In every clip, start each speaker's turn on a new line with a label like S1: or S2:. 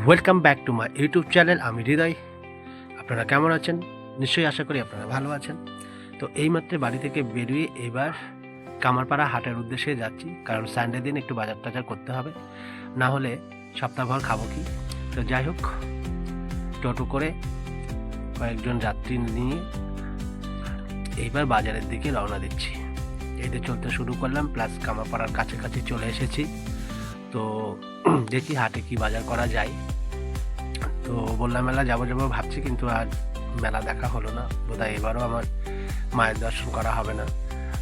S1: Welcome back to my YouTube channel. আমি হৃদয়। আপনারা কেমন আছেন? নিশ্চয়ই আশা করি আপনারা ভালো আছেন। তো এইমাত্র বাড়ি থেকে বেরিয়ে এবার কামারপাড়া হাটের উদ্দেশ্যে যাচ্ছি, কারণ সানডে দিন একটু বাজার টাজার করতে হবে, না হলে সপ্তাহভর খাবো কি। তো যাই হোক, টোটো করে কয়েকজন যাত্রী নিয়ে এইবার বাজারের দিকে রওনা দিচ্ছি। এই যে চলতে শুরু করলাম, প্লাস কামারপাড়ার কাছাকাছি চলে এসেছি। তো দেখি হাটে কি বাজার করা যায়। তো বললাম মেলা যাবো ভাবছি, কিন্তু আর মেলা দেখা হলো না। বোধহয় এবারও আমার মায়ের দর্শন করা হবে না।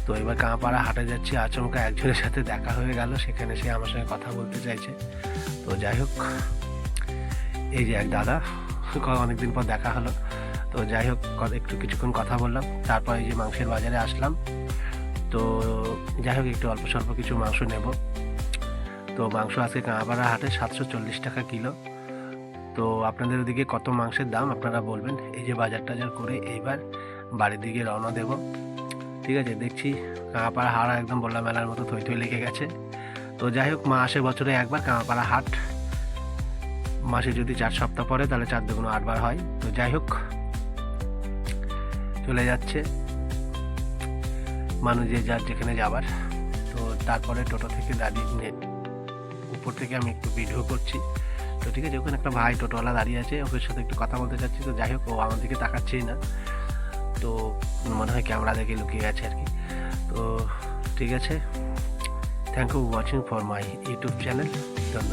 S1: তো এবার কামারপাড়া হাটে যাচ্ছি, আচমকা একজনের সাথে দেখা হয়ে গেল, সেখানে সে আমার সঙ্গে কথা বলতে চাইছে। তো যাই হোক, এই যে এক দাদা, অনেকদিন পর দেখা হলো। তো যাই হোক, কিছুক্ষণ কথা বললাম, তারপর এই যে মাংসের বাজারে আসলাম। তো যাই হোক, একটু অল্প স্বল্প কিছু মাংস নেব। তো মাংস আজকে কামারপাড়া হাটে 740 টাকা কিলো। তো আপনাদের ওদিকে কত মাংসের দাম আপনারা বলবেন। এই যে বাজার টাজার করে এইবার বাড়ির দিকে রওনা দেব। ঠিক আছে, দেখছি কামারপাড়া হাট একদম বললাম মেলার মতো থই থই লেগে গেছে। তো যাই হোক, মাসে বছরে একবার কামারপাড়া হাট, মাসে যদি 4 সপ্তাহ পরে তাহলে 4 দুগুণ 8 বার হয়। তো যাই হোক, চলে যাচ্ছে মানুষ যে যার যেখানে যাবার। তো তারপরে টোটো থেকে দাঁড়িয়ে উপর থেকে আমি একটু ভিডিও করছি। তো ঠিক আছে, ওখানে একটা ভাই টোটোওয়ালা দাঁড়িয়ে আছে, ওদের সাথে একটু কথা বলতে চাচ্ছি। তো যাই হোক, ও আমার দিকে তাকাচ্ছেই না, তো মনে হয় ক্যামেরা দেখে লুকিয়ে গেছে আর কি। তো ঠিক আছে, thank you watching for my YouTube channel.